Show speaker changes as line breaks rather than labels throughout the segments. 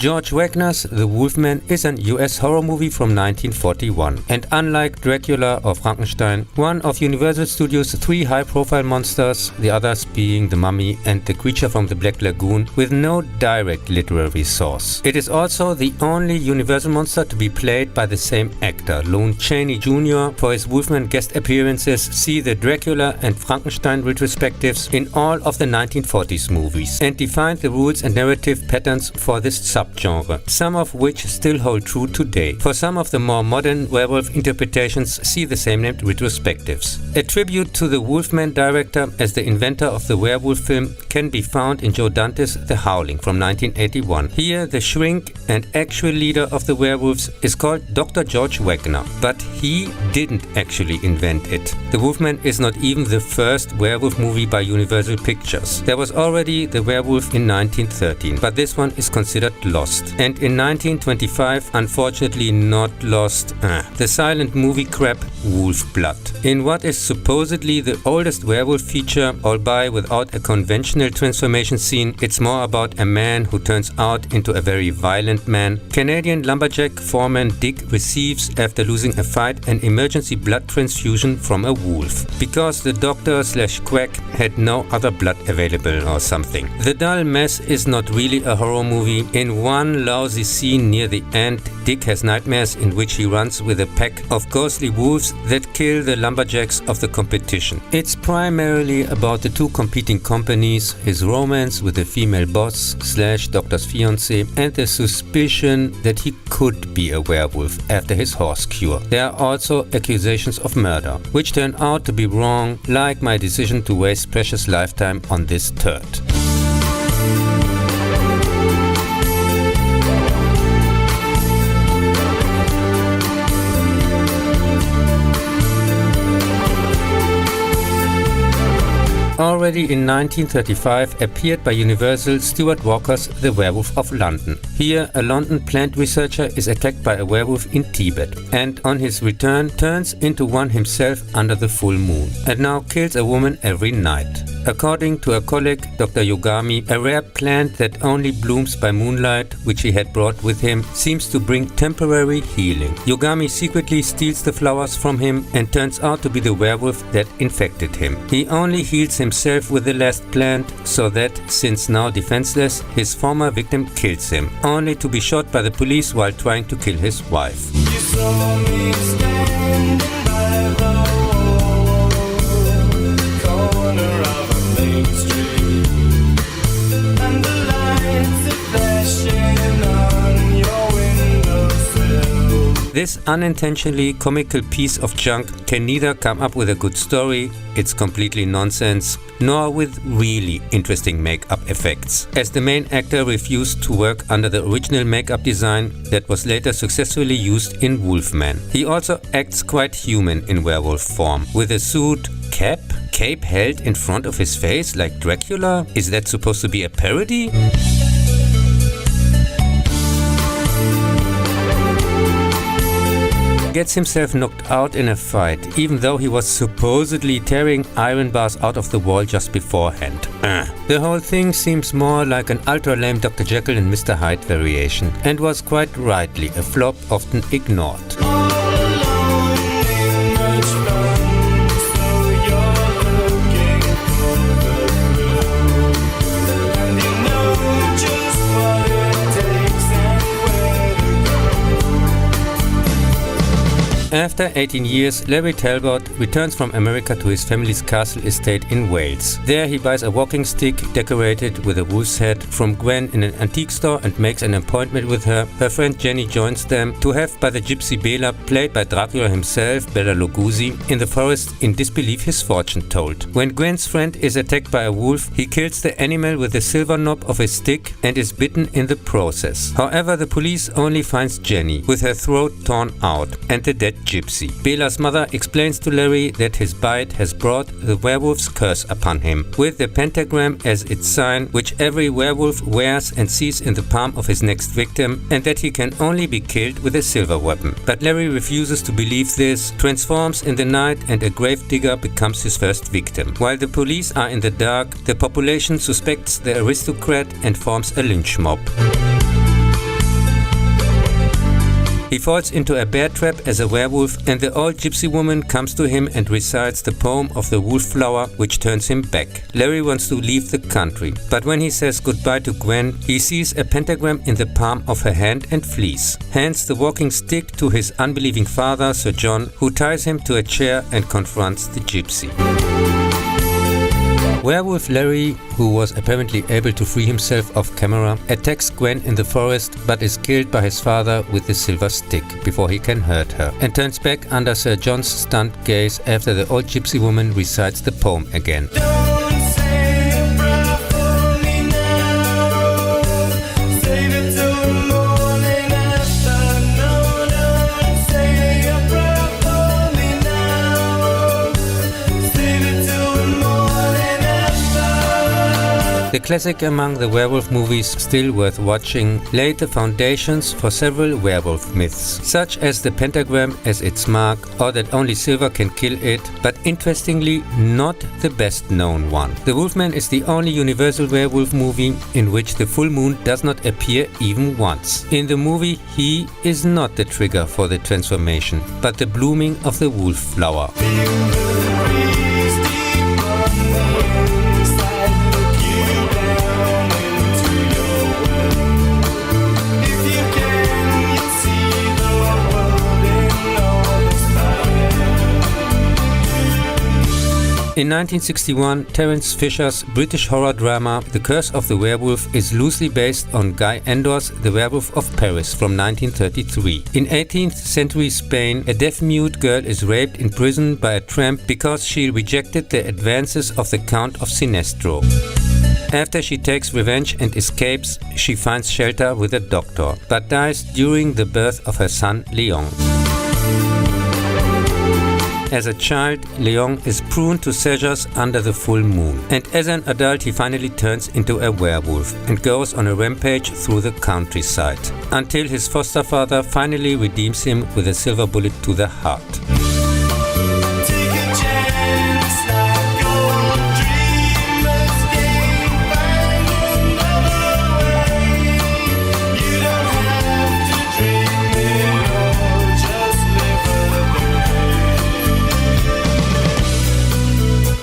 George Wagner's The Wolfman is an US horror movie from 1941, and unlike Dracula or Frankenstein, one of Universal Studios' 3 high-profile monsters, the others being The Mummy and The Creature from the Black Lagoon, with no direct literary source. It is also the only Universal monster to be played by the same actor, Lon Chaney Jr. For his Wolfman guest appearances, see the Dracula and Frankenstein retrospectives in all of the 1940s movies, and defined the rules and narrative patterns for this subgenre, some of which still hold true today. For some of the more modern werewolf interpretations, see the same named retrospectives. A tribute to the Wolfman director as the inventor of the werewolf film can be found in Joe Dante's The Howling from 1981. Here, the shrink and actual leader of the werewolves is called Dr. George Wagner, but he didn't actually invent it. The Wolfman is not even the first werewolf movie by Universal Pictures. There was already The Werewolf in 1913, but this one is considered lost. And in 1925, unfortunately not lost, the silent movie crap Wolf Blood. In what is supposedly the oldest werewolf feature, albeit without a conventional transformation scene, it's more about a man who turns out into a very violent man. Canadian lumberjack foreman Dick receives, after losing a fight, an emergency blood transfusion from a wolf, because the doctor/quack had no other blood available or something. The dull mess is not really a horror movie. In one lousy scene near the end, Dick has nightmares in which he runs with a pack of ghostly wolves that kill the lumberjacks of the competition. It's primarily about the 2 competing companies, his romance with the female boss/doctor's fiancée, and the suspicion that he could be a werewolf after his horse cure. There are also accusations of murder, which turn out to be wrong, like my decision to waste precious lifetime on this turd. Already in 1935 appeared by Universal Stuart Walker's The Werewolf of London. Here, a London plant researcher is attacked by a werewolf in Tibet, and on his return turns into one himself under the full moon, and now kills a woman every night. According to a colleague, Dr. Yogami, a rare plant that only blooms by moonlight, which he had brought with him, seems to bring temporary healing. Yogami secretly steals the flowers from him and turns out to be the werewolf that infected him. He only heals himself with the last plant, so that, since now defenseless, his former victim kills him, only to be shot by the police while trying to kill his wife.
You saw me standing by the corner of a main street, and the lights are flashing on your windowsill.
This unintentionally comical piece of junk can neither come up with a good story, it's completely nonsense, nor with really interesting makeup effects, as the main actor refused to work under the original makeup design that was later successfully used in Wolfman. He also acts quite human in werewolf form, with a suit, cape held in front of his face like Dracula? Is that supposed to be a parody? Gets himself knocked out in a fight, even though he was supposedly tearing iron bars out of the wall just beforehand. The whole thing seems more like an ultra-lame Dr. Jekyll and Mr. Hyde variation, and was quite rightly a flop often ignored. After 18 years, Larry Talbot returns from America to his family's castle estate in Wales. There he buys a walking stick decorated with a wolf's head from Gwen in an antique store and makes an appointment with her. Her friend Jenny joins them to have by the gypsy Bela, played by Dracula himself, Bela Lugosi, in the forest in disbelief his fortune told. When Gwen's friend is attacked by a wolf, he kills the animal with the silver knob of his stick and is bitten in the process. However, the police only finds Jenny, with her throat torn out, and the dead gypsy. Bela's mother explains to Larry that his bite has brought the werewolf's curse upon him, with the pentagram as its sign, which every werewolf wears and sees in the palm of his next victim, and that he can only be killed with a silver weapon. But Larry refuses to believe this, transforms in the night, and a gravedigger becomes his first victim. While the police are in the dark, the population suspects the aristocrat and forms a lynch mob. He falls into a bear trap as a werewolf, and the old gypsy woman comes to him and recites the poem of the wolf flower, which turns him back. Larry wants to leave the country, but when he says goodbye to Gwen, he sees a pentagram in the palm of her hand and flees. Hands the walking stick to his unbelieving father, Sir John, who ties him to a chair and confronts the gypsy. Werewolf Larry, who was apparently able to free himself off camera, attacks Gwen in the forest but is killed by his father with the silver stick before he can hurt her, and turns back under Sir John's stunned gaze after the old gypsy woman recites the poem again.
Don't say a prayer for me now. Save it till the morning after. No, don't say a prayer for me now. Save it till the morning after.
The classic among the werewolf movies still worth watching laid the foundations for several werewolf myths, such as the pentagram as its mark, or that only silver can kill it, but interestingly not the best known one. The Wolfman is the only universal werewolf movie in which the full moon does not appear even once. In the movie, he is not the trigger for the transformation, but the blooming of the wolf flower. In 1961, Terence Fisher's British horror drama The Curse of the Werewolf is loosely based on Guy Endor's The Werewolf of Paris from 1933. In 18th century Spain, a deaf-mute girl is raped in prison by a tramp because she rejected the advances of the Count of Sinestro. After she takes revenge and escapes, she finds shelter with a doctor, but dies during the birth of her son Leon. As a child, Leon is prone to seizures under the full moon, and as an adult he finally turns into a werewolf and goes on a rampage through the countryside, until his foster father finally redeems him with a silver bullet to the heart.
Take a chance like old dreamers game. Find another way. You don't have to dream it all. Just live a day.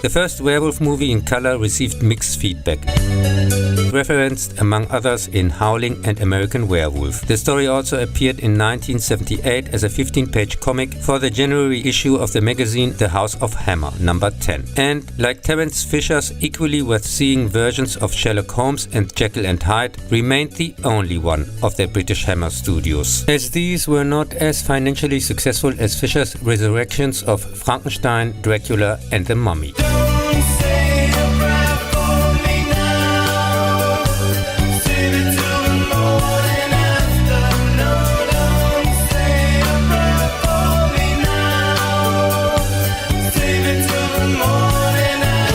The first werewolf movie in color received mixed feedback, referenced among others in Howling and American Werewolf. The story also appeared in 1978 as a 15-page comic for the January issue of the magazine The House of Hammer, number 10. And like Terence Fisher's equally worth-seeing versions of Sherlock Holmes and Jekyll and Hyde, remained the only one of the British Hammer studios, as these were not as financially successful as Fisher's resurrections of Frankenstein, Dracula and the Mummy.
Don't say a prayer for me now. Save it till the morning after. No, don't say a prayer for me now. Save it till the morning after.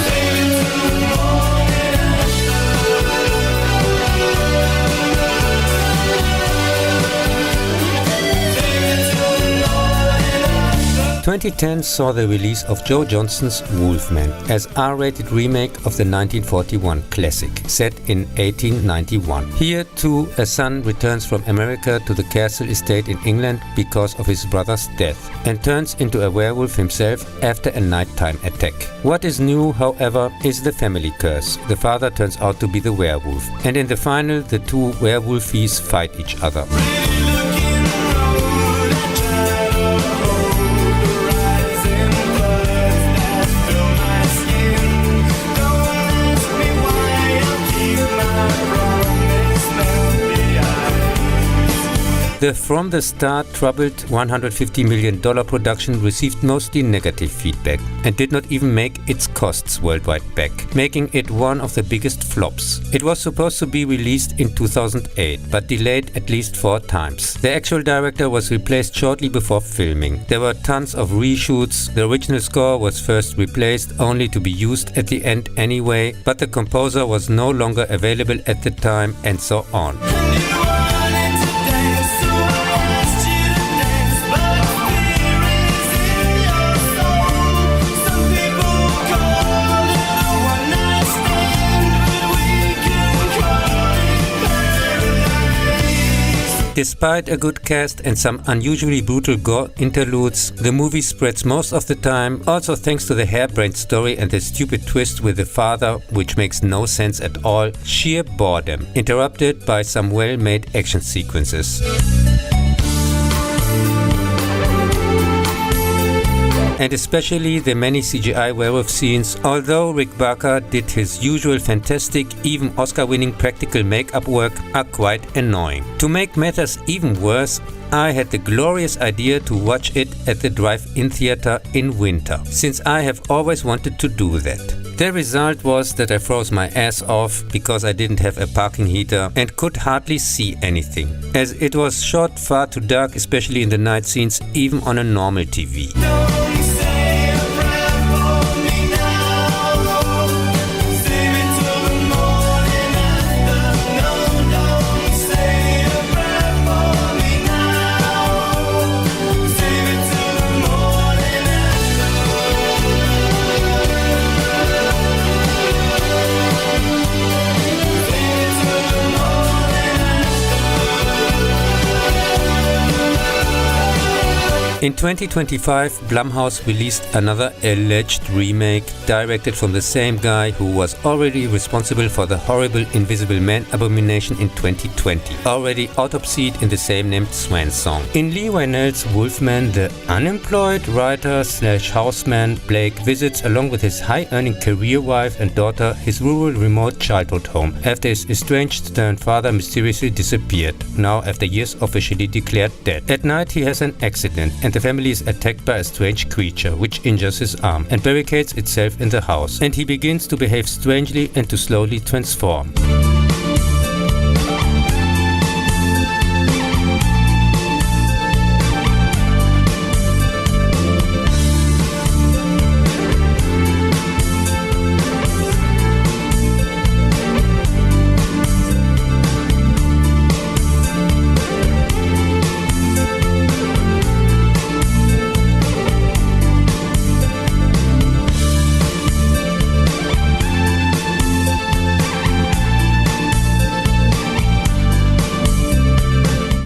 Save it till the morning after.
2010 saw the release of Joe Johnston's Wolfman, as R-rated remake of the 1941 classic, set in 1891. Here too, a son returns from America to the castle estate in England because of his brother's death, and turns into a werewolf himself after a nighttime attack. What is new, however, is the family curse. The father turns out to be the werewolf, and in the final the two werewolfies fight each other. The from the start troubled $150 million production received mostly negative feedback and did not even make its costs worldwide back, making it one of the biggest flops. It was supposed to be released in 2008, but delayed at least 4 times. The actual director was replaced shortly before filming. There were tons of reshoots. The original score was first replaced, only to be used at the end anyway, but the composer was no longer available at the time, and so on. Despite a good cast and some unusually brutal gore interludes, the movie spreads most of the time, also thanks to the harebrained story and the stupid twist with the father, which makes no sense at all, sheer boredom, interrupted by some well-made action sequences. And especially the many CGI werewolf scenes, although Rick Barker did his usual fantastic, even Oscar-winning practical makeup work, are quite annoying. To make matters even worse, I had the glorious idea to watch it at the drive-in theater in winter, since I have always wanted to do that. The result was that I froze my ass off because I didn't have a parking heater and could hardly see anything, as it was shot far too dark, especially in the night scenes, even on a normal TV.
Don't say a prayer for me now. Save it till the morning after. No, don't say a prayer for me now. Save it till the morning
In 2025, Blumhouse released another alleged remake directed from the same guy who was already responsible for the horrible Invisible Man abomination in 2020, already autopsied in the same named Swan song. In Lee Whannell's Wolfman, the unemployed writer/houseman Blake visits, along with his high-earning career wife and daughter, his rural remote childhood home after his estranged stern father mysteriously disappeared, now after years officially declared dead. At night he has an accident and the family is attacked by a strange creature which injures his arm and barricades itself in the house, and he begins to behave strangely and to slowly transform.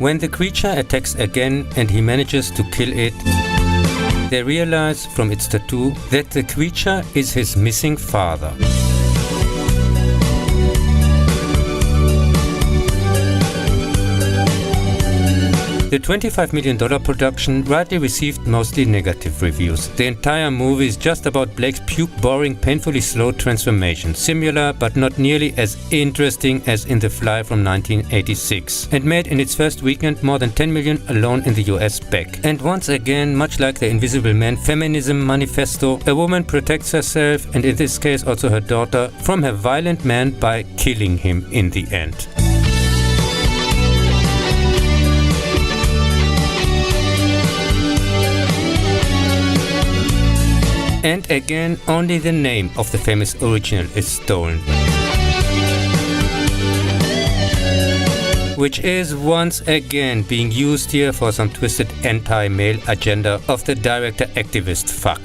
When the creature attacks again and he manages to kill it, they realize from its tattoo that the creature is his missing father. The $25 million production rightly received mostly negative reviews. The entire movie is just about Blake's puke-boring, painfully slow transformation, similar but not nearly as interesting as in The Fly from 1986, and made in its first weekend more than 10 million alone in the US back. And once again, much like the Invisible Man feminism manifesto, a woman protects herself, and in this case also her daughter, from her violent man by killing him in the end. And again, only the name of the famous original is stolen, which is once again being used here for some twisted anti-male agenda of the director activist fuck.